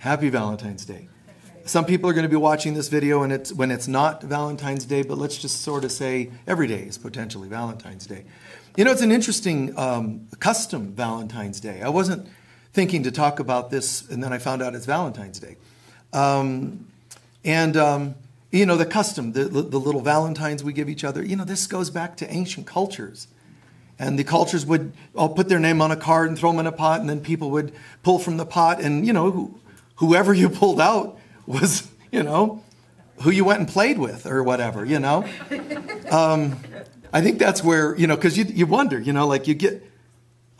Happy Valentine's Day. Some people are going to be watching this video and when it's not Valentine's Day, but let's just sort of say every day is potentially Valentine's Day. You know, it's an interesting custom, Valentine's Day. I wasn't thinking to talk about this, and then I found out it's Valentine's Day. You know, the custom, the little Valentines we give each other, you know, this goes back to ancient cultures. And the cultures would all put their name on a card and throw them in a pot, and then people would pull from the pot, and, you know, whoever you pulled out was, you know, who you went and played with or whatever, you know. I think that's where, you know, because you wonder, you know, like you get,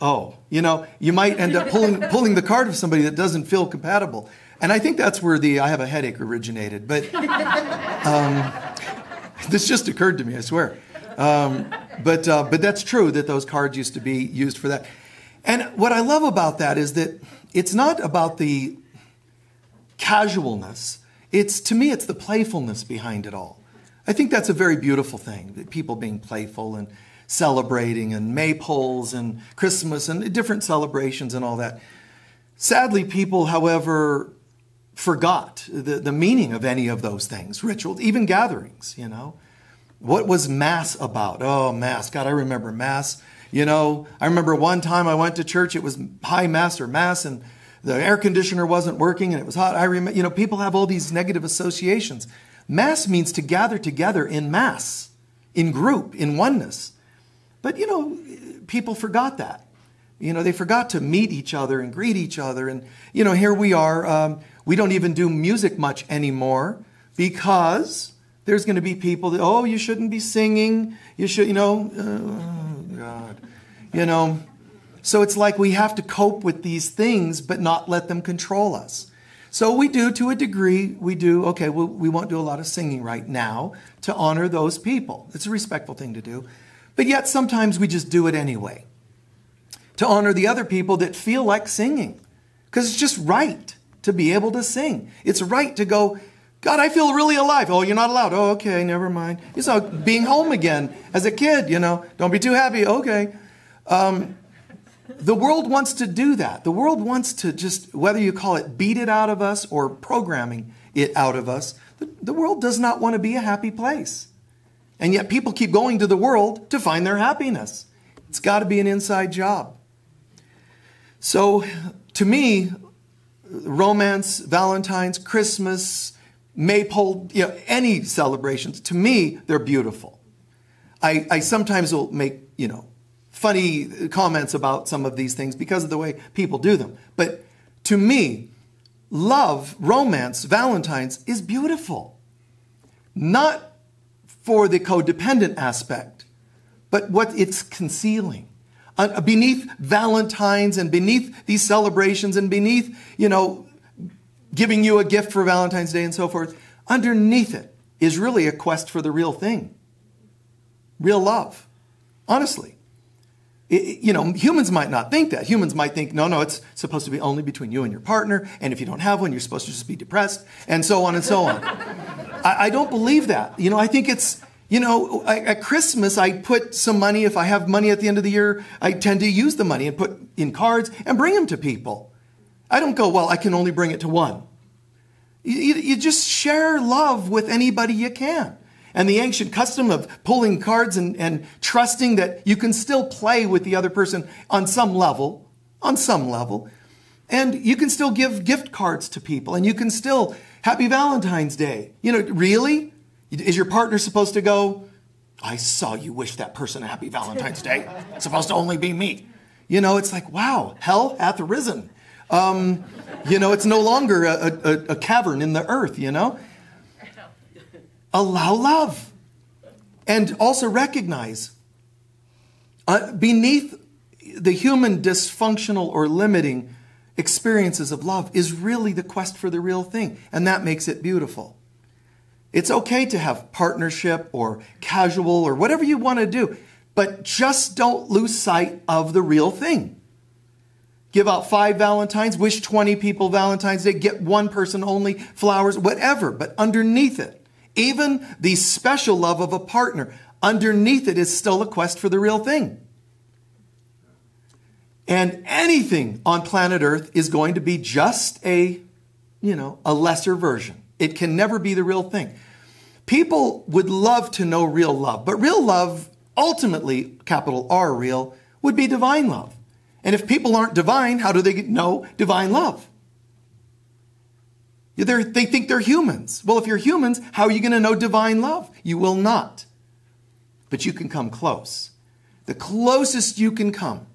you know, you might end up pulling the card of somebody that doesn't feel compatible. And I think that's where the I have a headache originated. But this just occurred to me, I swear. But that's true that those cards used to be used for that. And what I love about that is that it's not about the casualness. To me, it's the playfulness behind it all. I think that's a very beautiful thing, people being playful and celebrating and maypoles and Christmas and different celebrations and all that. Sadly, people, however, forgot the meaning of any of those things, rituals, even gatherings, you know. What was Mass about? Oh, Mass. God, I remember Mass. You know, I remember one time I went to church, it was High Mass or Mass, and the air conditioner wasn't working and it was hot. I remember, you know, people have all these negative associations. Mass means to gather together in mass, in group, in oneness. But, you know, people forgot that. You know, they forgot to meet each other and greet each other. And, you know, here we are. We don't even do music much anymore because there's going to be people that, oh, you shouldn't be singing. You should, you know, oh, God. You know, so it's like we have to cope with these things but not let them control us. So we do, to a degree, okay, we won't do a lot of singing right now to honor those people. It's a respectful thing to do. But yet sometimes we just do it anyway to honor the other people that feel like singing. Because it's just right to be able to sing. It's right to go, God, I feel really alive. Oh, you're not allowed. Oh, okay, never mind. It's like being home again as a kid, you know. Don't be too happy. Okay. The world wants to do that. The world wants to just, whether you call it beat it out of us or programming it out of us, the world does not want to be a happy place. And yet people keep going to the world to find their happiness. It's got to be an inside job. So to me, romance, Valentine's, Christmas, Maypole, you know, any celebrations, to me, they're beautiful. I sometimes will make, you know, funny comments about some of these things because of the way people do them. But to me, love, romance, Valentine's is beautiful. Not for the codependent aspect, but what it's concealing. Beneath Valentine's and beneath these celebrations and beneath, you know, giving you a gift for Valentine's Day and so forth, underneath it is really a quest for the real thing. Real love. Honestly. You know, humans might not think that. Humans might think, no, it's supposed to be only between you and your partner, and if you don't have one, you're supposed to just be depressed, and so on and so on. I don't believe that. You know, I think it's, you know, at Christmas, I put some money. If I have money at the end of the year, I tend to use the money and put in cards and bring them to people. I don't go, well, I can only bring it to one. You just share love with anybody you can. And the ancient custom of pulling cards and trusting that you can still play with the other person on some level, and you can still give gift cards to people, and you can still, Happy Valentine's Day. You know, really? Is your partner supposed to go, I saw you wish that person a Happy Valentine's Day. It's supposed to only be me. You know, it's like, wow, hell hath arisen. You know, it's no longer a cavern in the earth, you know. Allow love. And also recognize beneath the human dysfunctional or limiting experiences of love is really the quest for the real thing. And that makes it beautiful. It's okay to have partnership or casual or whatever you want to do, but just don't lose sight of the real thing. Give out 5 Valentines, wish 20 people Valentine's Day, get one person only flowers, whatever, but underneath it, even the special love of a partner, underneath it is still a quest for the real thing. And anything on planet Earth is going to be just a a lesser version. It can never be the real thing. People would love to know real love, but real love, ultimately, capital R real, would be divine love. And if people aren't divine, how do they know divine love? They think they're humans. Well, if you're humans, how are you going to know divine love? You will not. But you can come close. The closest you can come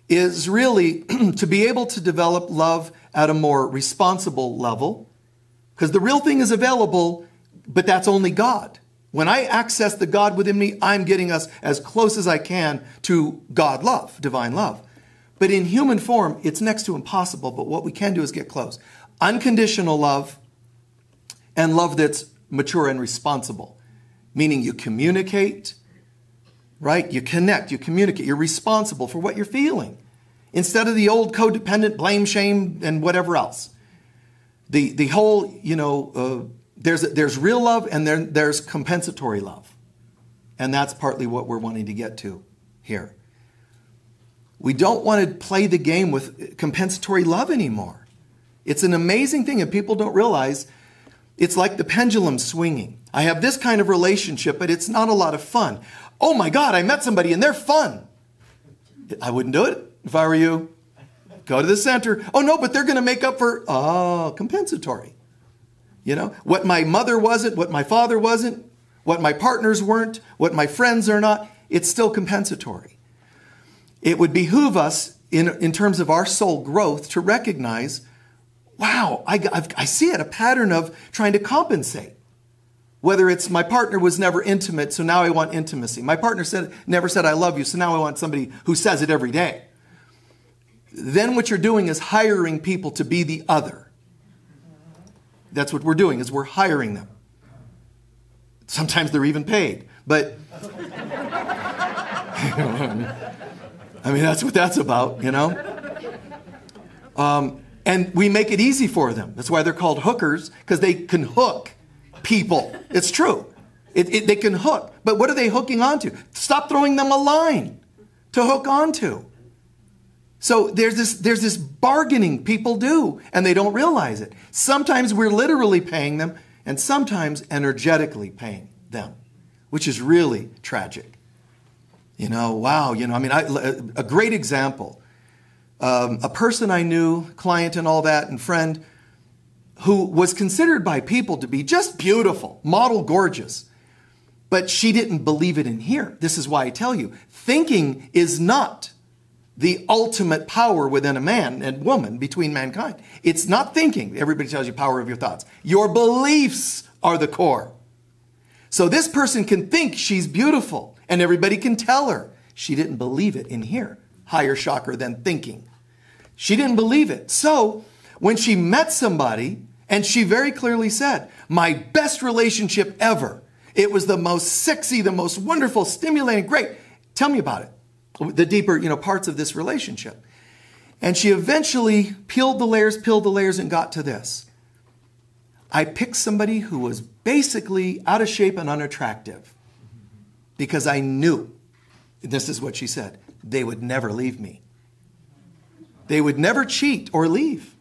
is really to be able to develop love at a more responsible level, because the real thing is available, but that's only God. When I access the God within me, I'm getting us as close as I can to God love, divine love. But in human form, it's next to impossible, but what we can do is get close. Unconditional love and love that's mature and responsible, meaning you communicate, right? You connect, you communicate, you're responsible for what you're feeling instead of the old codependent blame, shame, and whatever else. The whole, there's real love and there's compensatory love. And that's partly what we're wanting to get to here. We don't want to play the game with compensatory love anymore. It's an amazing thing, and people don't realize it's like the pendulum swinging. I have this kind of relationship, but it's not a lot of fun. Oh my God, I met somebody and they're fun. I wouldn't do it if I were you. Go to the center. Oh no, but they're going to make up for, compensatory. What my mother wasn't, what my father wasn't, what my partners weren't, what my friends are not, it's still compensatory. It would behoove us in terms of our soul growth to recognize, wow, I see it, a pattern of trying to compensate. Whether it's my partner was never intimate, so now I want intimacy. My partner never said I love you, so now I want somebody who says it every day. Then what you're doing is hiring people to be the other. That's what we're doing, is we're hiring them. Sometimes they're even paid, but that's what that's about, And we make it easy for them. That's why they're called hookers, because they can hook people. It's true. They can hook. But what are they hooking onto? Stop throwing them a line to hook onto. So there's this bargaining people do, and they don't realize it. Sometimes we're literally paying them, and sometimes energetically paying them, which is really tragic. Wow. A great example. A person I knew, client and all that, and friend, who was considered by people to be just beautiful, model gorgeous. But she didn't believe it in here. This is why I tell you, thinking is not the ultimate power within a man and woman, between mankind. It's not thinking. Everybody tells you power of your thoughts. Your beliefs are the core. So this person can think she's beautiful, and everybody can tell her. She didn't believe it in here. Higher chakra than thinking. She didn't believe it. So when she met somebody, and she very clearly said, my best relationship ever. It was the most sexy, the most wonderful, stimulating, great. Tell me about it. The deeper, parts of this relationship. And she eventually peeled the layers and got to this. I picked somebody who was basically out of shape and unattractive because I knew, this is what she said, they would never leave me. They would never cheat or leave.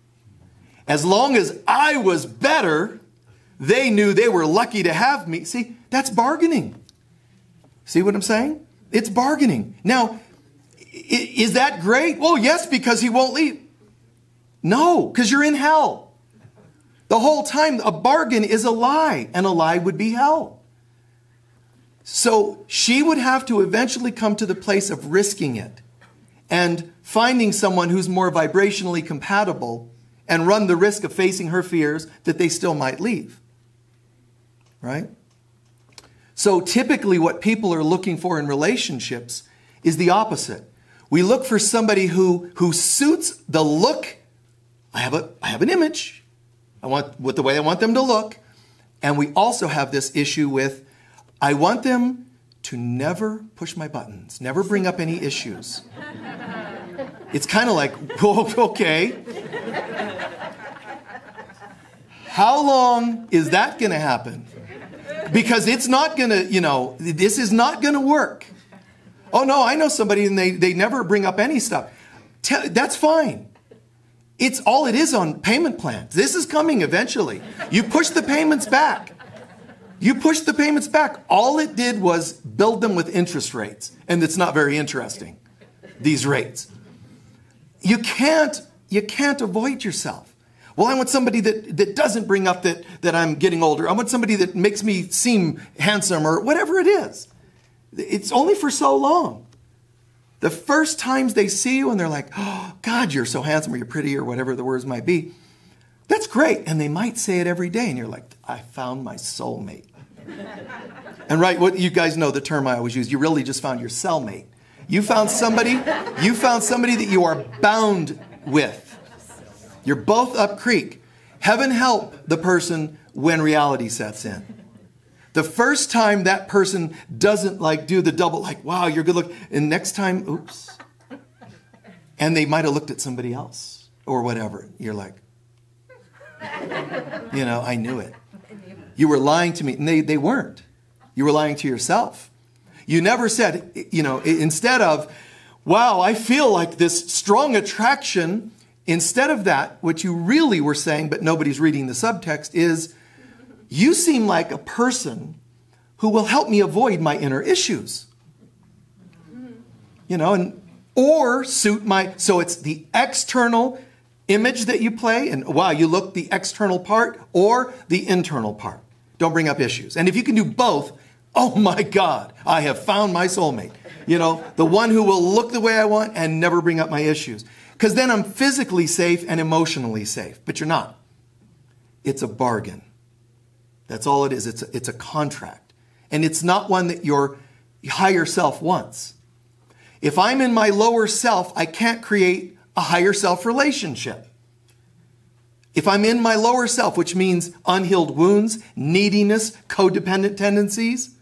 As long as I was better, they knew they were lucky to have me. See, that's bargaining. See what I'm saying? It's bargaining. Now, is that great? Well, yes, because he won't leave. No, because you're in hell. The whole time, a bargain is a lie, and a lie would be hell. So she would have to eventually come to the place of risking it and finding someone who's more vibrationally compatible and run the risk of facing her fears that they still might leave. Right? So typically what people are looking for in relationships is the opposite. We look for somebody who suits the look. I have an image. I want with the way I want them to look. And we also have this issue with, I want them to never push my buttons, never bring up any issues. It's kind of like, okay. How long is that going to happen? Because it's not going to, this is not going to work. Oh no, I know somebody and they never bring up any stuff. That's fine. It's all it is on payment plans. This is coming eventually. You push the payments back. You push the payments back. All it did was build them with interest rates. And it's not very interesting, these rates. You can't avoid yourself. Well, I want somebody that doesn't bring up that I'm getting older. I want somebody that makes me seem handsome or whatever it is. It's only for so long. The first times they see you and they're like, oh, God, you're so handsome or you're pretty or whatever the words might be. That's great. And they might say it every day. And you're like, I found my soulmate. And right, what you guys know the term I always use, you really just found your cellmate. You found somebody that you are bound with. You're both up creek. Heaven help the person when reality sets in. The first time that person doesn't do the double, wow, you're good looking. And next time, oops. And they might have looked at somebody else or whatever. You're like, I knew it. You were lying to me. And they weren't. You were lying to yourself. You never said, instead of, wow, I feel like this strong attraction. Instead of that, what you really were saying, but nobody's reading the subtext, is you seem like a person who will help me avoid my inner issues. Or suit so it's the external image that you play, and wow, you look the external part or the internal part. Don't bring up issues. And if you can do both, oh my God, I have found my soulmate. The one who will look the way I want and never bring up my issues. Because then I'm physically safe and emotionally safe. But you're not. It's a bargain. That's all it is. It's a contract. And it's not one that your higher self wants. If I'm in my lower self, I can't create a higher self relationship. If I'm in my lower self, which means unhealed wounds, neediness, codependent tendencies,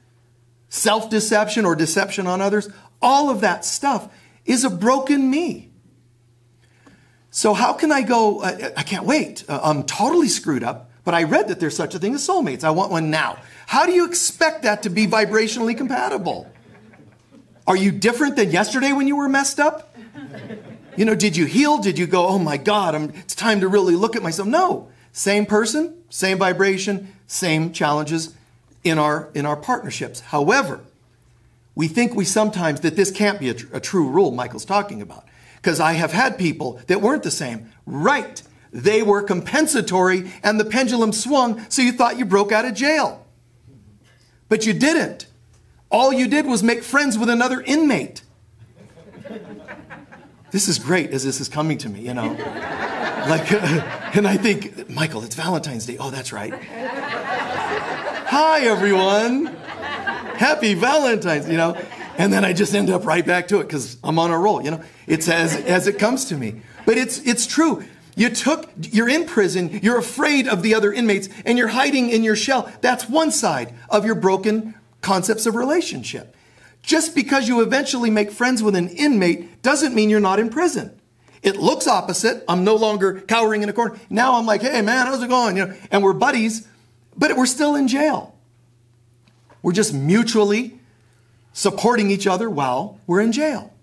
self-deception or deception on others, all of that stuff is a broken me. So how can I go, I can't wait. I'm totally screwed up, but I read that there's such a thing as soulmates. I want one now. How do you expect that to be vibrationally compatible? Are you different than yesterday when you were messed up? Did you heal? Did you go, oh my God, it's time to really look at myself? No. Same person, same vibration, same challenges in our partnerships. However, we think sometimes that this can't be a true rule Michael's talking about. Because I have had people that weren't the same. Right. They were compensatory and the pendulum swung, so you thought you broke out of jail. But you didn't. All you did was make friends with another inmate. This is great as this is coming to me, and I think, Michael, it's Valentine's Day. Oh, that's right. Hi, everyone. Happy Valentine's, And then I just end up right back to it because I'm on a roll, It's as it comes to me. But it's true. You're in prison, you're afraid of the other inmates, and you're hiding in your shell. That's one side of your broken concepts of relationship. Just because you eventually make friends with an inmate doesn't mean you're not in prison. It looks opposite. I'm no longer cowering in a corner. Now I'm like, hey man, how's it going? And we're buddies, but we're still in jail. We're just mutually supporting each other while we're in jail.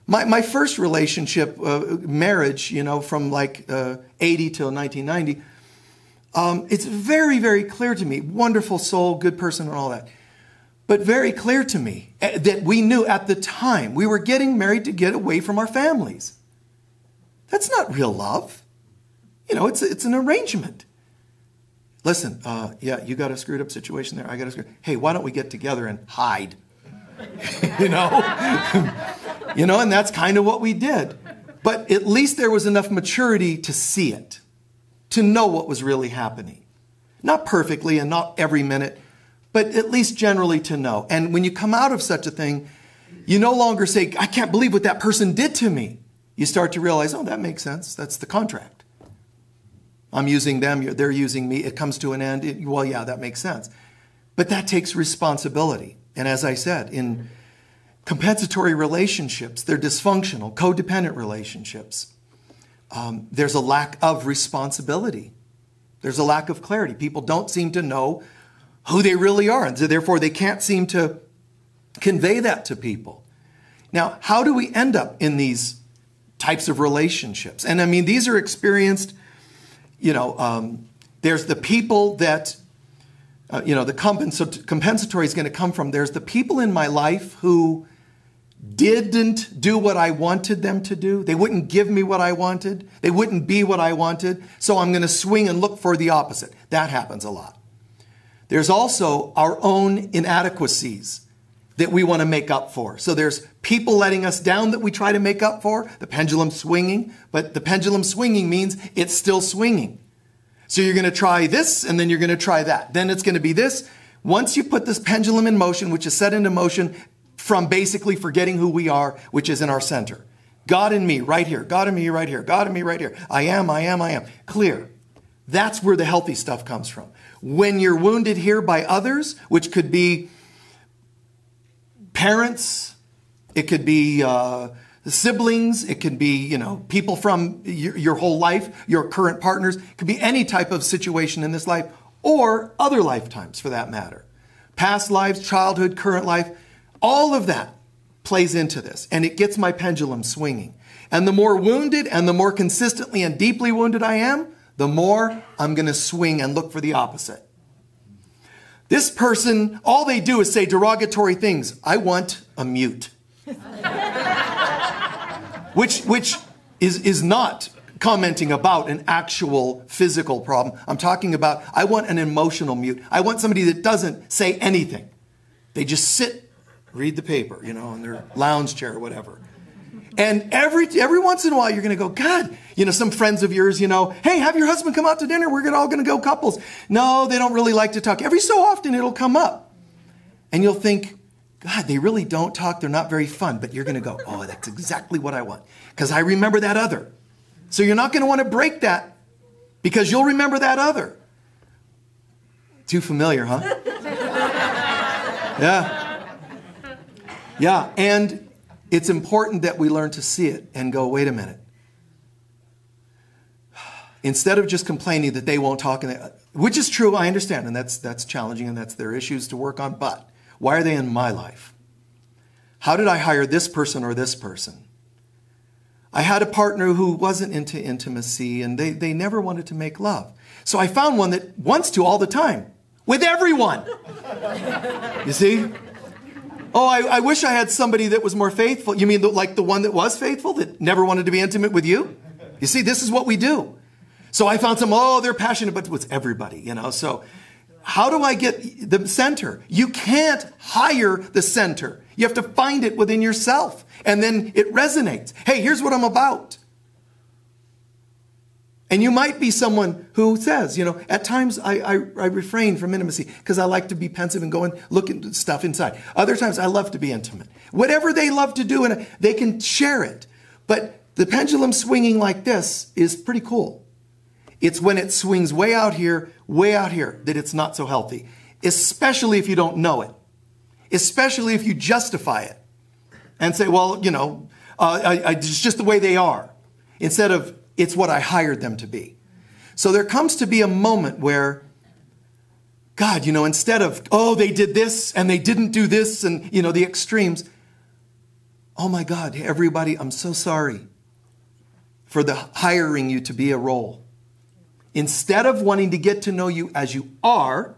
My first relationship, marriage, from 80 till 1990, it's very, very clear to me, wonderful soul, good person and all that, but very clear to me that we knew at the time we were getting married to get away from our families. That's not real love. It's an arrangement. Listen, yeah, you got a screwed up situation there. I got a screwed. Hey, why don't we get together and hide? And that's kind of what we did. But at least there was enough maturity to see it, to know what was really happening. Not perfectly and not every minute, but at least generally to know. And when you come out of such a thing, you no longer say, I can't believe what that person did to me. You start to realize, oh, that makes sense. That's the contract. I'm using them, they're using me. It comes to an end. Well, yeah, that makes sense. But that takes responsibility. And as I said, in compensatory relationships, they're dysfunctional, codependent relationships. There's a lack of responsibility. There's a lack of clarity. People don't seem to know who they really are, and so therefore they can't seem to convey that to people. Now, how do we end up in these types of relationships. And I mean, these are experienced, there's the people that, the compensatory is going to come from. There's the people in my life who didn't do what I wanted them to do. They wouldn't give me what I wanted. They wouldn't be what I wanted. So I'm going to swing and look for the opposite. That happens a lot. There's also our own inadequacies that we want to make up for. So there's people letting us down that we try to make up for, the pendulum swinging, but the pendulum swinging means it's still swinging. So you're going to try this, and then you're going to try that. Then it's going to be this. Once you put this pendulum in motion, which is set into motion from basically forgetting who we are, which is in our center. God in me, right here. God in me, right here. God in me, right here. I am. Clear. That's where the healthy stuff comes from. When you're wounded here by others, which could be parents, it could be siblings, it could be, people from your whole life, your current partners. It could be any type of situation in this life or other lifetimes for that matter. Past lives, childhood, current life, all of that plays into this, and it gets my pendulum swinging. And the more wounded and the more consistently and deeply wounded I am, the more I'm going to swing and look for the opposite. This person, all they do is say derogatory things. I want a mute. which is not commenting about an actual physical problem. I'm talking about, I want an emotional mute. I want somebody that doesn't say anything. They just sit, read the paper, in their lounge chair or whatever. And every once in a while, you're going to go, God, some friends of yours, hey, have your husband come out to dinner. We're all going to go couples. No, they don't really like to talk. Every so often, it'll come up. And you'll think, God, they really don't talk. They're not very fun. But you're going to go, oh, that's exactly what I want. Because I remember that other. So you're not going to want to break that because you'll remember that other. Too familiar, huh? Yeah. And it's important that we learn to see it and go, wait a minute. Instead of just complaining that they won't talk, which is true, I understand, and that's challenging, and that's their issues to work on, but why are they in my life? How did I hire this person or this person? I had a partner who wasn't into intimacy, and they never wanted to make love. So I found one that wants to all the time, with everyone. You see? Oh, I wish I had somebody that was more faithful. You mean like the one that was faithful, that never wanted to be intimate with you? You see, this is what we do. So I found they're passionate, but with everybody, So how do I get the center? You can't hire the center. You have to find it within yourself. And then it resonates. Hey, here's what I'm about. And you might be someone who says, at times I refrain from intimacy because I like to be pensive and go and look at stuff inside. Other times I love to be intimate. Whatever they love to do, and they can share it. But the pendulum swinging like this is pretty cool. It's when it swings way out here, that it's not so healthy. Especially if you don't know it. Especially if you justify it. And say, well, it's just the way they are. Instead of, it's what I hired them to be. So there comes to be a moment where, God, instead of, oh, they did this and they didn't do this and, the extremes. Oh my God, everybody, I'm so sorry for the hiring you to be a role. Instead of wanting to get to know you as you are,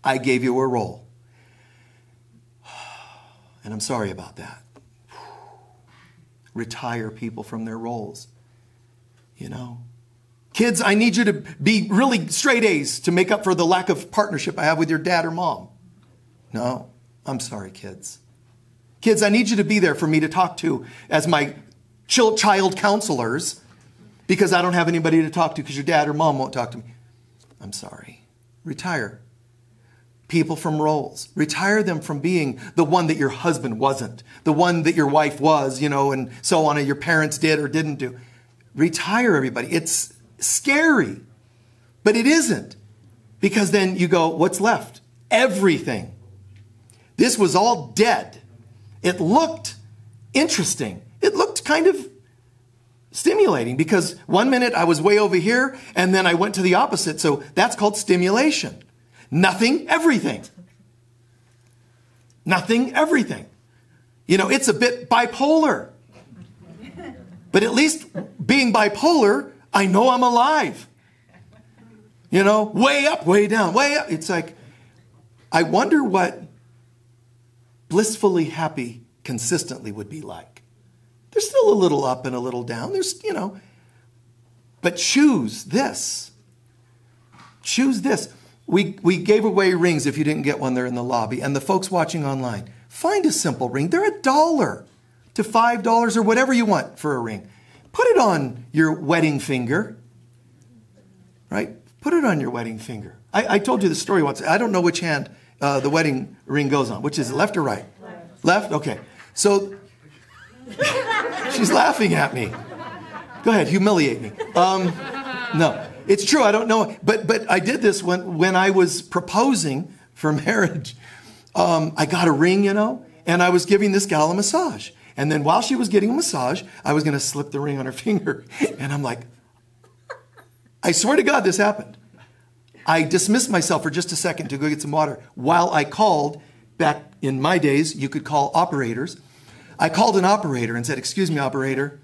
I gave you a role. And I'm sorry about that. Retire people from their roles. Kids, I need you to be really straight A's to make up for the lack of partnership I have with your dad or mom. No, I'm sorry, kids. Kids, I need you to be there for me to talk to as my child counselors because I don't have anybody to talk to because your dad or mom won't talk to me. I'm sorry. Retire people from roles. Retire them from being the one that your husband wasn't, the one that your wife was, and so on, and your parents did or didn't do. Retire everybody. It's scary, but it isn't. Because then you go, what's left? Everything. This was all dead. It looked interesting. It looked kind of stimulating because one minute I was way over here and then I went to the opposite. So that's called stimulation. Nothing, everything. Nothing, everything. It's a bit bipolar. But at least being bipolar, I know I'm alive. You know, way up, way down, way up. It's like, I wonder what blissfully happy consistently would be like. There's still a little up and a little down. There's, you know, but choose this. Choose this. We gave away rings. If you didn't get one, they're in the lobby. And the folks watching online, find a simple ring. They're $1 to $5 or whatever you want for a ring. Put it on your wedding finger, right? Put it on your wedding finger. I told you the story once. I don't know which hand the wedding ring goes on. Which is it, left or right? Left? Okay. So she's laughing at me. Go ahead, humiliate me. No, it's true. I don't know. But I did this when I was proposing for marriage. I got a ring, you know, and I was giving this gal a massage. And then while she was getting a massage, I was going to slip the ring on her finger. And I'm like, I swear to God, this happened. I dismissed myself for just a second to go get some water while I called. Back in my days, you could call operators. I called an operator and said, excuse me, operator,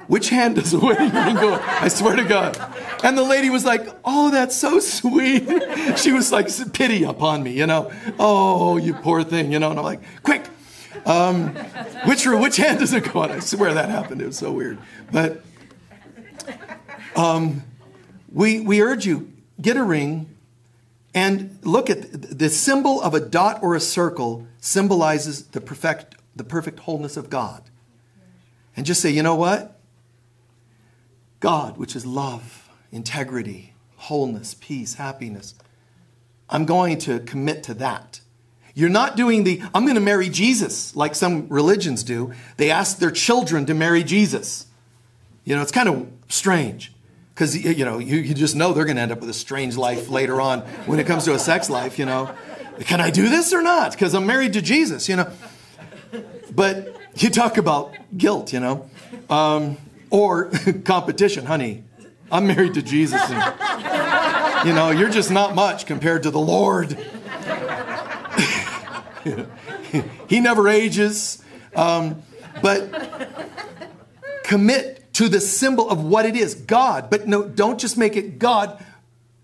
which hand does the wedding ring go on? I swear to God. And the lady was like, oh, that's so sweet. She was like, pity upon me, you know. Oh, you poor thing, you know. And I'm like, quick, which hand does it go on? I swear that happened. It was so weird. But we urge you, get a ring. And look at the symbol of a dot or a circle symbolizes the perfect wholeness of God. And just say, you know what? God, which is love, integrity, wholeness, peace, happiness. I'm going to commit to that. You're not doing I'm going to marry Jesus like some religions do. They ask their children to marry Jesus. You know, it's kind of strange. Because, you know, you just know they're going to end up with a strange life later on when it comes to a sex life, you know. Can I do this or not? Because I'm married to Jesus, you know. But you talk about guilt, you know. Or competition, honey. I'm married to Jesus. And, you know, you're just not much compared to the Lord. He never ages. But commit to the symbol of what it is, God. But no, don't just make it God.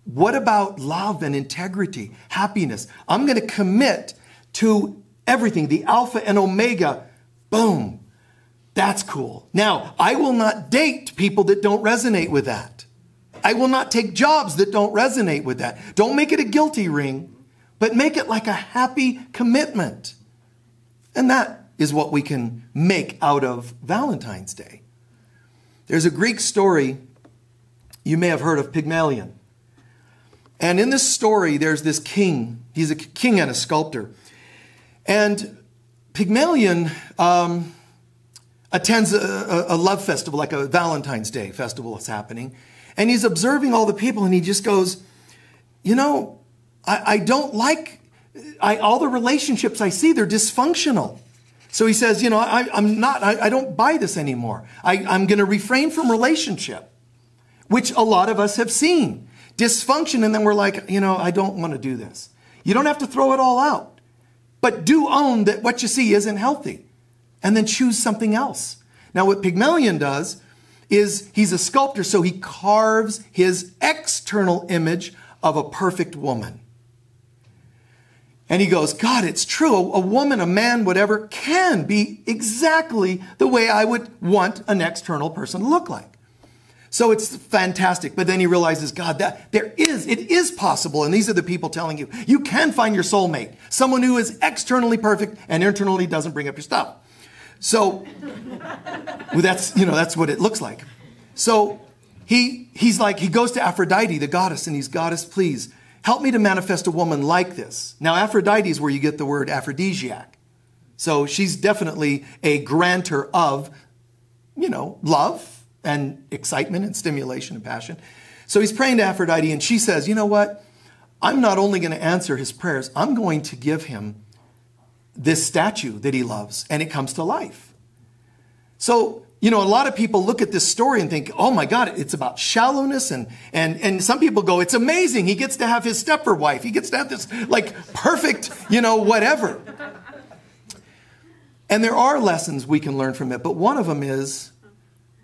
What about love and integrity, happiness? I'm going to commit to everything, the Alpha and Omega. Boom. That's cool. Now, I will not date people that don't resonate with that. I will not take jobs that don't resonate with that. Don't make it a guilty ring, but make it like a happy commitment. And that is what we can make out of Valentine's Day. There's a Greek story you may have heard of, Pygmalion. And in this story, there's this king. He's a king and a sculptor. And Pygmalion attends a love festival, like a Valentine's Day festival that's happening. And he's observing all the people, and he just goes, you know, I don't like all the relationships I see, they're dysfunctional. So he says, you know, I don't buy this anymore. I'm going to refrain from relationship, which a lot of us have seen. Dysfunction, and then we're like, you know, I don't want to do this. You don't have to throw it all out, but do own that what you see isn't healthy, and then choose something else. Now, what Pygmalion does is he's a sculptor, so he carves his external image of a perfect woman. And he goes, God, it's true. A woman, a man, whatever, can be exactly the way I would want an external person to look like. So it's fantastic. But then he realizes, God, it is possible. And these are the people telling you, you can find your soulmate. Someone who is externally perfect and internally doesn't bring up your stuff. So that's what it looks like. So he goes to Aphrodite, the goddess, and he's, goddess, please, help me to manifest a woman like this. Now, Aphrodite is where you get the word aphrodisiac. So she's definitely a grantor of, you know, love and excitement and stimulation and passion. So he's praying to Aphrodite, and she says, you know what? I'm not only going to answer his prayers, I'm going to give him this statue that he loves, and it comes to life. So, you know, a lot of people look at this story and think, oh my God, it's about shallowness. And some people go, it's amazing. He gets to have his stepper wife. He gets to have this like perfect, you know, whatever. And there are lessons we can learn from it. But one of them is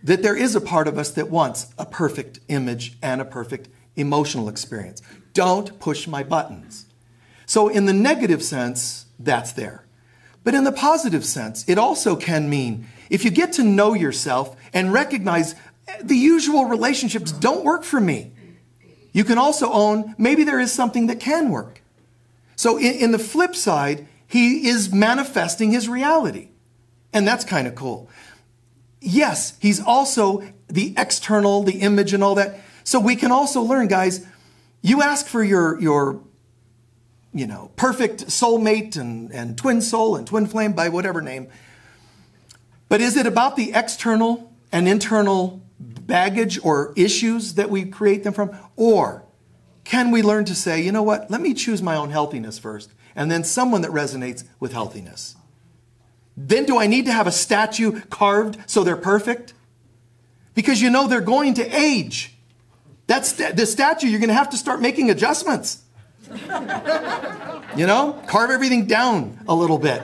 that there is a part of us that wants a perfect image and a perfect emotional experience. Don't push my buttons. So in the negative sense, that's there. But in the positive sense, it also can mean if you get to know yourself and recognize the usual relationships don't work for me, you can also own maybe there is something that can work. So in the flip side, he is manifesting his reality. And that's kind of cool. Yes, he's also the external, the image and all that. So we can also learn, guys, you ask for your perfect soulmate and twin soul and twin flame by whatever name. But is it about the external and internal baggage or issues that we create them from? Or can we learn to say, you know what, let me choose my own healthiness first, and then someone that resonates with healthiness? Then do I need to have a statue carved so they're perfect? Because you know they're going to age. That's the statue, you're going to have to start making adjustments. You know, carve everything down a little bit.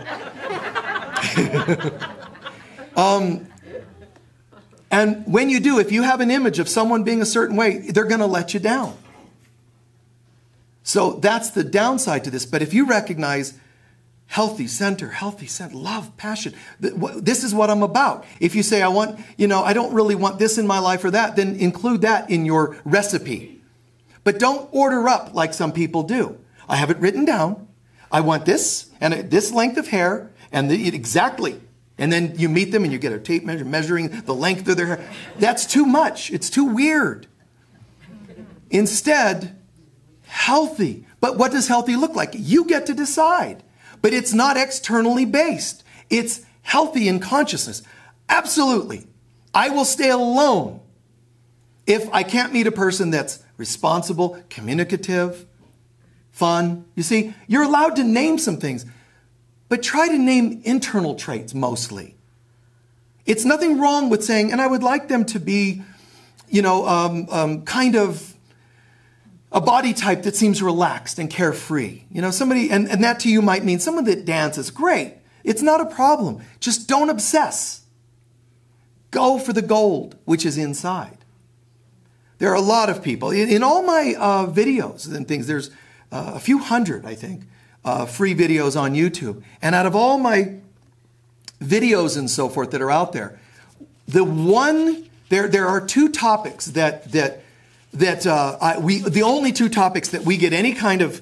And when you do, if you have an image of someone being a certain way, they're going to let you down. So that's the downside to this. But if you recognize healthy center, love, passion, this is what I'm about. If you say, I don't really want this in my life or that, then include that in your recipe. But don't order up like some people do. I have it written down. I want this and this length of hair and exactly. And then you meet them and you get a tape measure measuring the length of their hair. That's too much. It's too weird. Instead, healthy. But what does healthy look like? You get to decide. But it's not externally based. It's healthy in consciousness. Absolutely. I will stay alone if I can't meet a person that's responsible, communicative, fun. You see, you're allowed to name some things, but try to name internal traits mostly. It's nothing wrong with saying, and I would like them to be, kind of a body type that seems relaxed and carefree. Somebody, and that to you might mean someone that dances. Great. It's not a problem. Just don't obsess. Go for the gold, which is inside. There are a lot of people. In all my videos and things, there's a few hundred, I think, free videos on YouTube. And out of all my videos and so forth that are out there, there are two topics the only two topics that we get any kind of,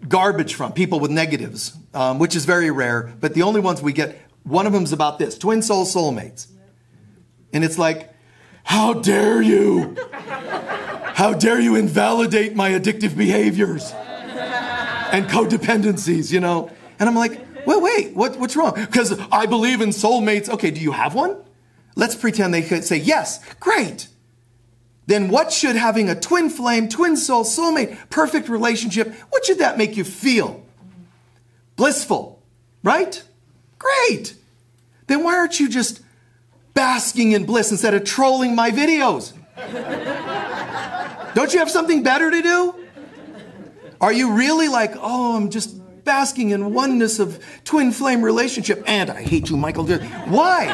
garbage from, people with negatives, which is very rare, but the only ones we get, one of them is about this, twin soul soulmates. And it's like, how dare you? How dare you invalidate my addictive behaviors and codependencies, And I'm like, well, wait, what's wrong? Because I believe in soulmates. Okay, do you have one? Let's pretend they could say, yes, great. Then what should having a twin flame, twin soul, soulmate, perfect relationship, what should that make you feel? Blissful, right? Great. Then why aren't you just basking in bliss instead of trolling my videos? Don't you have something better to do? Are you really like, I'm just basking in oneness of twin flame relationship, and I hate you, Michael? Why?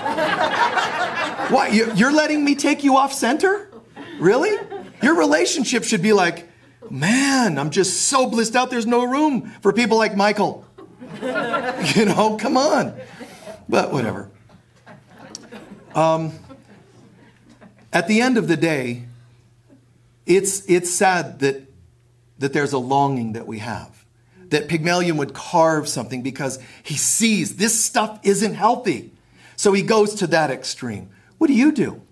Why? You're letting me take you off center? Really? Your relationship should be like, man, I'm just so blissed out, there's no room for people like Michael. Come on. But whatever. At the end of the day, it's sad that there's a longing that we have. That Pygmalion would carve something because he sees this stuff isn't healthy. So he goes to that extreme. What do you do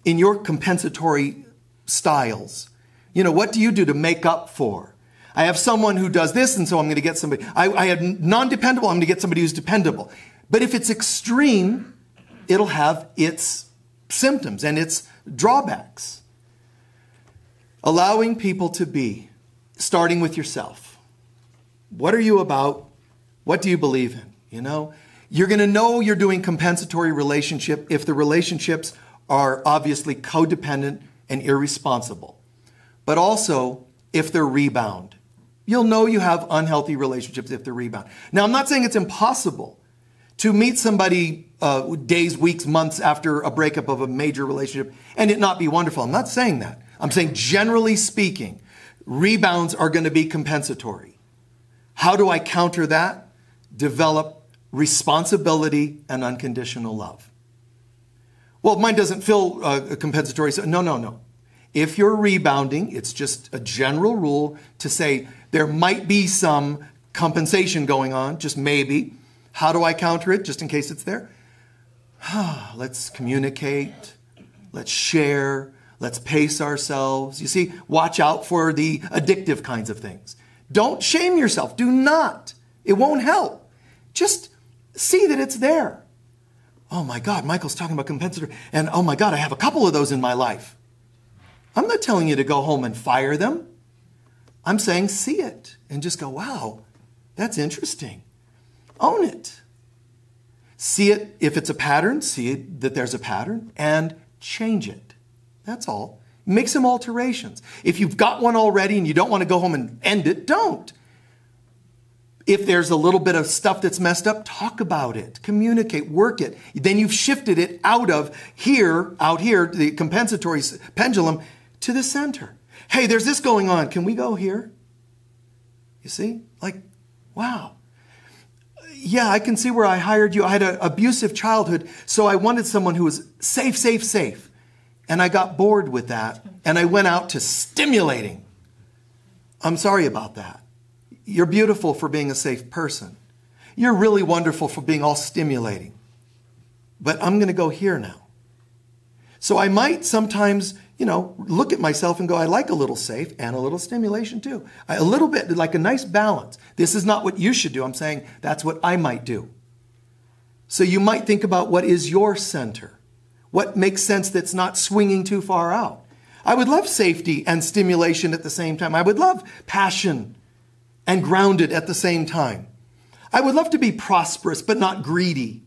in your compensatory styles? What do you do to make up for? I have someone who does this, and so I'm going to get somebody. I have non-dependable, I'm going to get somebody who's dependable. But if it's extreme, it'll have its symptoms and its drawbacks. Allowing people to be, starting with yourself. What are you about? What do you believe in? You're going to know you're doing compensatory relationship if the relationships are obviously codependent and irresponsible. But also if they're rebound. You'll know you have unhealthy relationships if they're rebound. Now, I'm not saying it's impossible to meet somebody days, weeks, months after a breakup of a major relationship and it not be wonderful. I'm not saying that. I'm saying generally speaking, rebounds are going to be compensatory. How do I counter that? Develop responsibility and unconditional love. Well, mine doesn't feel compensatory. So no. If you're rebounding, it's just a general rule to say there might be some compensation going on, just maybe. How do I counter it, just in case it's there? Let's communicate. Let's share. Let's pace ourselves. You see, watch out for the addictive kinds of things. Don't shame yourself. Do not. It won't help. Just see that it's there. Oh my God, Michael's talking about compensatory. And oh my God, I have a couple of those in my life. I'm not telling you to go home and fire them. I'm saying see it and just go, wow, that's interesting. Own it. See it if it's a pattern, see it that there's a pattern, and change it. That's all. Make some alterations. If you've got one already and you don't want to go home and end it, don't. If there's a little bit of stuff that's messed up, talk about it, communicate, work it. Then you've shifted it out here, the compensatory pendulum, to the center. Hey, there's this going on. Can we go here? You see? Like, wow. Yeah, I can see where I hired you. I had an abusive childhood, so I wanted someone who was safe. And I got bored with that, and I went out to stimulating. I'm sorry about that. You're beautiful for being a safe person. You're really wonderful for being all stimulating. But I'm going to go here now. So I might sometimes, look at myself and go, I like a little safe and a little stimulation too. A little bit, like a nice balance. This is not what you should do. I'm saying that's what I might do. So you might think about what is your center. What makes sense that's not swinging too far out. I would love safety and stimulation at the same time. I would love passion and grounded at the same time. I would love to be prosperous but not greedy.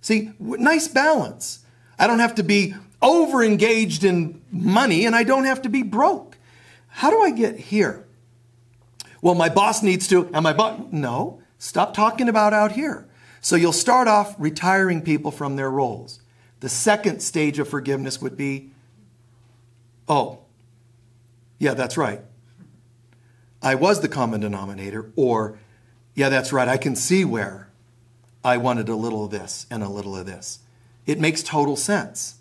See, nice balance. I don't have to be over-engaged in money and I don't have to be broke. How do I get here? Well, my boss needs to, and my boss, no, stop talking about out here. So you'll start off retiring people from their roles. The second stage of forgiveness would be, oh, yeah, that's right. I was the common denominator, or, yeah, that's right, I can see where I wanted a little of this and a little of this. It makes total sense.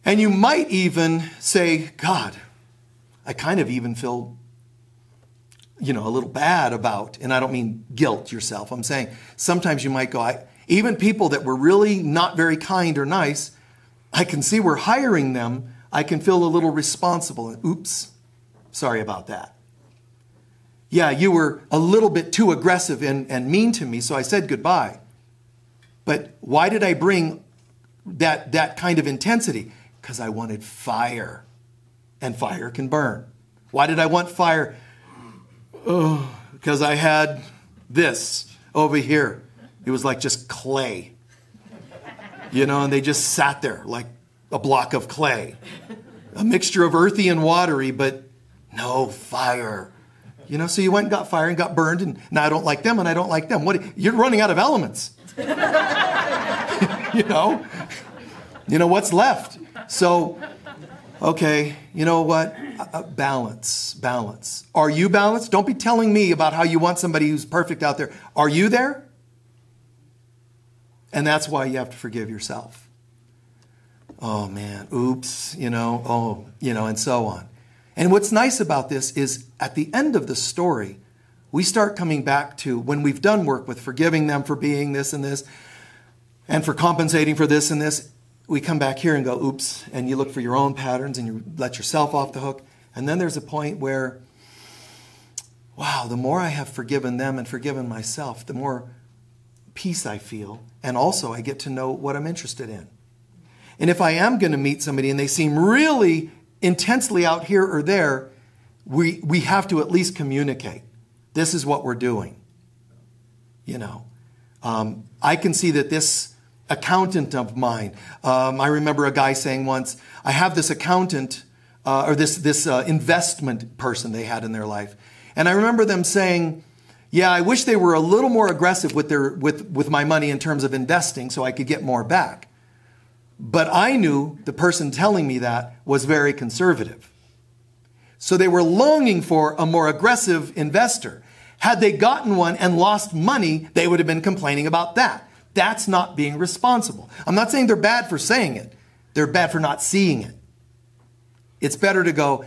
And you might even say, God, I kind of even feel, a little bad about, and I don't mean guilt yourself. I'm saying sometimes you might go, even people that were really not very kind or nice, I can see we're hiring them. I can feel a little responsible. Oops, sorry about that. Yeah, you were a little bit too aggressive and mean to me, so I said goodbye. But why did I bring that kind of intensity? Because I wanted fire, and fire can burn. Why did I want fire? Oh, because I had this over here. It was like just clay, and they just sat there like a block of clay. A mixture of earthy and watery, but no fire. So you went and got fire and got burned, and now I don't like them and I don't like them. You're running out of elements. What's left? So, okay, you know what? Balance. Are you balanced? Don't be telling me about how you want somebody who's perfect out there. Are you there? And that's why you have to forgive yourself. Oh man, oops, and so on. And what's nice about this is at the end of the story, we start coming back to when we've done work with forgiving them for being this and this, and for compensating for this and this, we come back here and go, oops, and you look for your own patterns and you let yourself off the hook. And then there's a point where, wow, the more I have forgiven them and forgiven myself, the more peace I feel. And also I get to know what I'm interested in. And if I am going to meet somebody and they seem really intensely out here or there, we have to at least communicate. This is what we're doing. I can see that this accountant of mine, I remember a guy saying once, I have this accountant or this investment person they had in their life. And I remember them saying, Yeah, I wish they were a little more aggressive with my money in terms of investing so I could get more back. But I knew the person telling me that was very conservative. So they were longing for a more aggressive investor. Had they gotten one and lost money, they would have been complaining about that. That's not being responsible. I'm not saying they're bad for saying it. They're bad for not seeing it. It's better to go,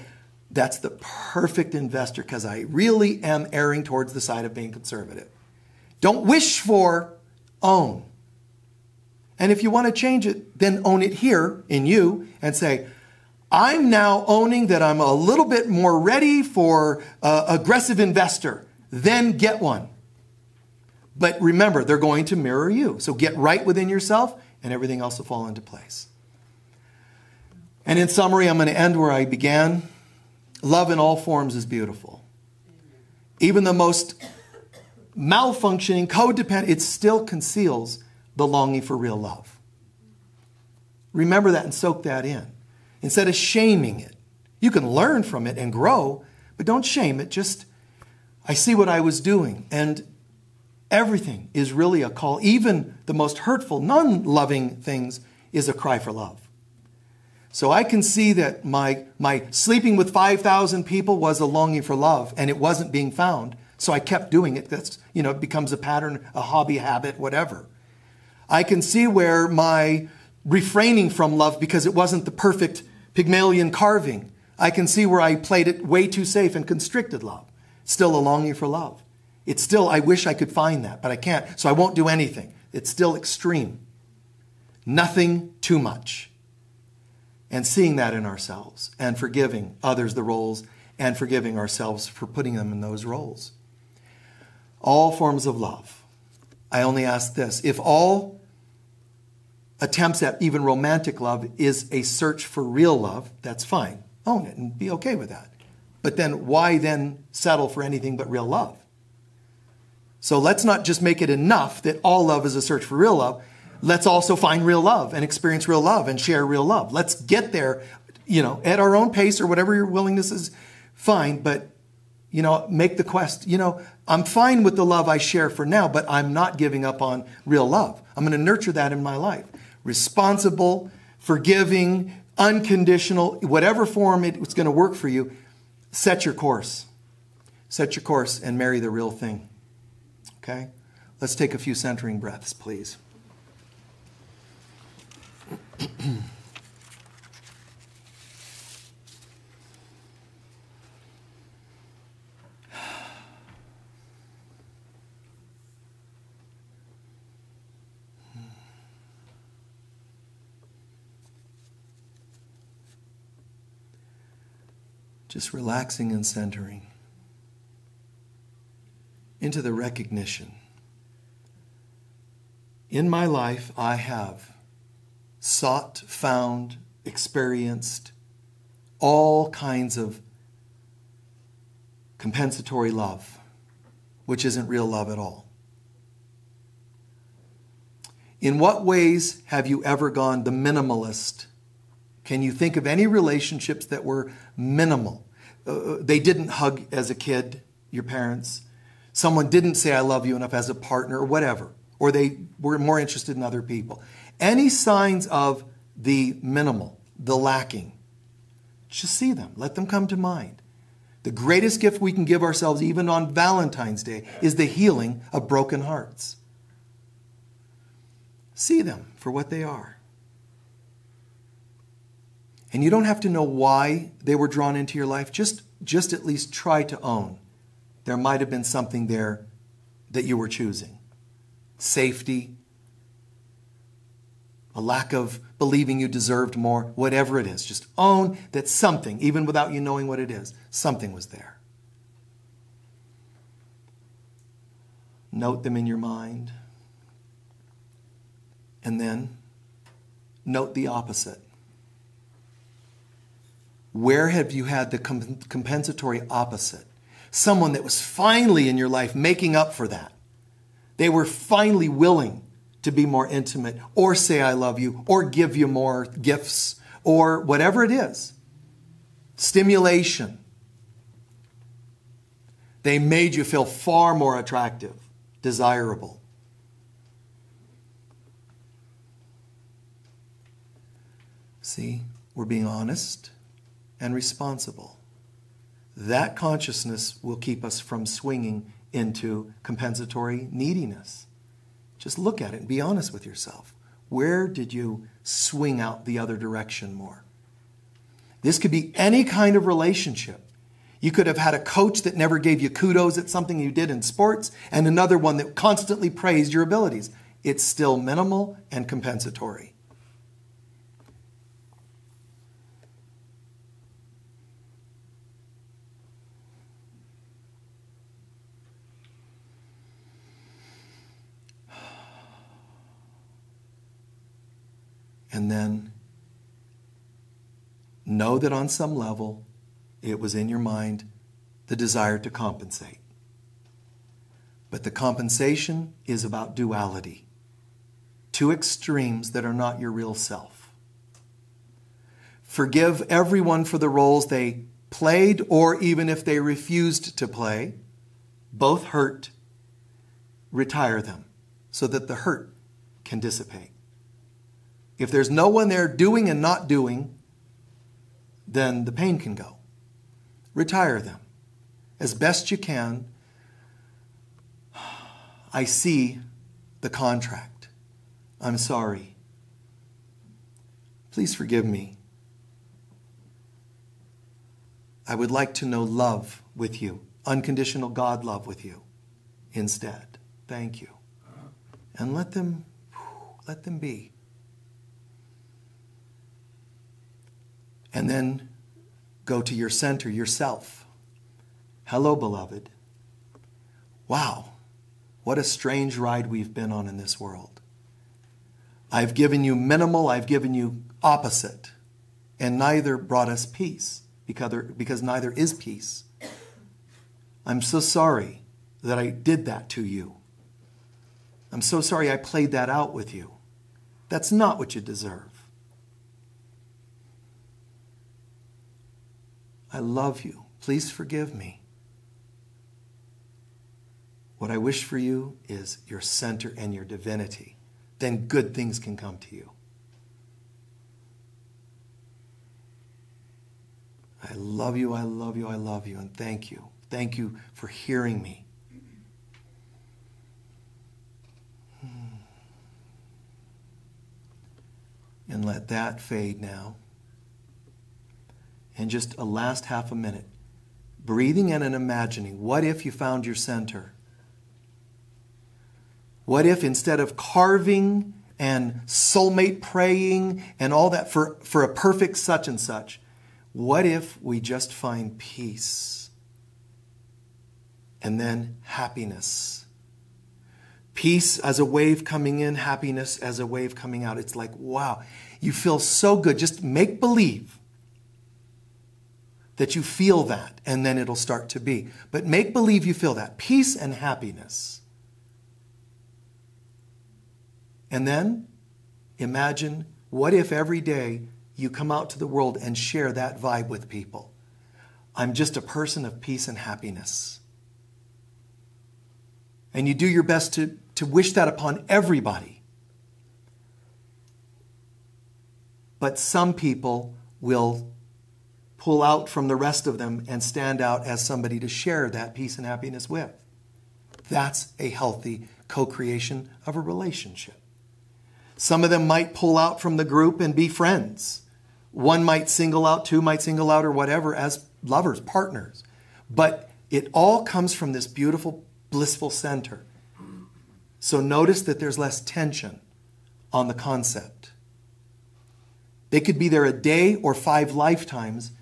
that's the perfect investor because I really am erring towards the side of being conservative. Don't wish for, own. And if you want to change it, then own it here in you and say, I'm now owning that I'm a little bit more ready for aggressive investor. Then get one. But remember, they're going to mirror you. So get right within yourself and everything else will fall into place. And in summary, I'm going to end where I began. Love in all forms is beautiful. Even the most malfunctioning, codependent, it still conceals the longing for real love. Remember that and soak that in. Instead of shaming it. You can learn from it and grow, but don't shame it. Just, I see what I was doing. And everything is really a call. Even the most hurtful, non-loving things is a cry for love. So I can see that my sleeping with 5,000 people was a longing for love, and it wasn't being found. So I kept doing it. That's, it becomes a pattern, a hobby, habit, whatever. I can see where my refraining from love because it wasn't the perfect Pygmalion carving. I can see where I played it way too safe and constricted love. Still a longing for love. It's still, I wish I could find that, but I can't. So I won't do anything. It's still extreme. Nothing too much. And seeing that in ourselves and forgiving others the roles and forgiving ourselves for putting them in those roles. All forms of love. I only ask this. If all attempts at even romantic love is a search for real love, that's fine. Own it and be okay with that. But then why then settle for anything but real love? So let's not just make it enough that all love is a search for real love. Let's also find real love and experience real love and share real love. Let's get there, at our own pace or whatever your willingness is, fine. But, make the quest. I'm fine with the love I share for now, but I'm not giving up on real love. I'm going to nurture that in my life. Responsible, forgiving, unconditional, whatever form it's going to work for you. Set your course. Set your course and marry the real thing. Okay? Let's take a few centering breaths, please. Just relaxing and centering into the recognition. In my life, I have sought, found, experienced all kinds of compensatory love, which isn't real love at all. In what ways have you ever gone the minimalist? Can you think of any relationships that were minimal? They didn't hug as a kid, your parents. Someone didn't say I love you enough as a partner or whatever. Or they were more interested in other people. Any signs of the minimal, the lacking, just see them. Let them come to mind. The greatest gift we can give ourselves, even on Valentine's Day, is the healing of broken hearts. See them for what they are. And you don't have to know why they were drawn into your life. Just at least try to own. There might have been something there that you were choosing. Safety, a lack of believing you deserved more, whatever it is. Just own that something, even without you knowing what it is, something was there. Note them in your mind. And then note the opposite. Where have you had the compensatory opposite? Someone that was finally in your life making up for that. They were finally willing to be more intimate or say I love you or give you more gifts or whatever it is. Stimulation. They made you feel far more attractive, desirable. See, we're being honest and responsible. That consciousness will keep us from swinging into compensatory neediness. Just look at it and be honest with yourself. Where did you swing out the other direction more? This could be any kind of relationship. You could have had a coach that never gave you kudos at something you did in sports and another one that constantly praised your abilities. It's still minimal and compensatory. And then know that on some level, it was in your mind the desire to compensate. But the compensation is about duality. Two extremes that are not your real self. Forgive everyone for the roles they played or even if they refused to play. Both hurt. Retire them so that the hurt can dissipate. If there's no one there doing and not doing, then the pain can go. Retire them as best you can. I see the contract. I'm sorry. Please forgive me. I would like to know love with you, unconditional God love with you instead. Thank you. And let them be. And then go to your center, yourself. Hello, beloved. Wow, what a strange ride we've been on in this world. I've given you minimal, I've given you opposite, and neither brought us peace, because neither is peace. I'm so sorry that I did that to you. I'm so sorry I played that out with you. That's not what you deserve. I love you. Please forgive me. What I wish for you is your center and your divinity. Then good things can come to you. I love you, I love you, I love you, and thank you. Thank you for hearing me. And let that fade now. And just a last half a minute, breathing in and imagining, what if you found your center? What if instead of carving and soulmate praying and all that for a perfect such and such, what if we just find peace and then happiness? Peace as a wave coming in, happiness as a wave coming out. It's like, wow, you feel so good. Just make believe that you feel that, and then it'll start to be. But make believe you feel that. Peace and happiness. And then imagine, what if every day you come out to the world and share that vibe with people? I'm just a person of peace and happiness. And you do your best to wish that upon everybody. But some people will pull out from the rest of them and stand out as somebody to share that peace and happiness with. That's a healthy co-creation of a relationship. Some of them might pull out from the group and be friends. One might single out, two might single out, or whatever, as lovers, partners. But it all comes from this beautiful, blissful center. So notice that there's less tension on the concept. They could be there a day or 5 lifetimes.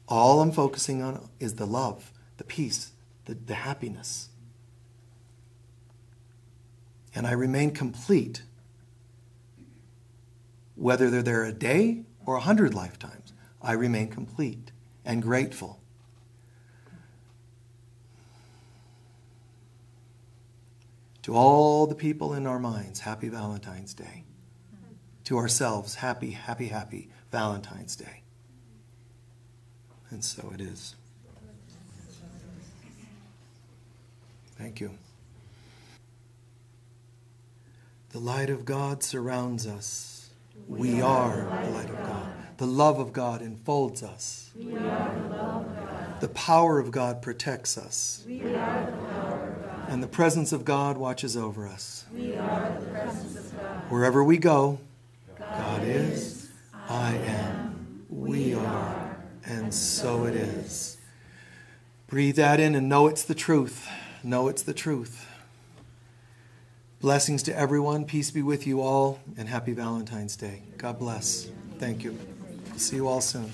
All I'm focusing on is the love, the peace, the happiness. And I remain complete, whether they're there a day or 100 lifetimes. I remain complete and grateful. To all the people in our minds, happy Valentine's Day. To ourselves, happy, happy, happy Valentine's Day. And so it is. Thank you. The light of God surrounds us. We are the light of God. The love of God enfolds us. We are the love of God. The power of God protects us. We are the power of God. And the presence of God watches over us. We are the presence of God. Wherever we go, God is, I am, we are, and so it is. Breathe that in and know it's the truth. Know it's the truth. Blessings to everyone. Peace be with you all, and happy Valentine's Day. God bless. Thank you. See you all soon.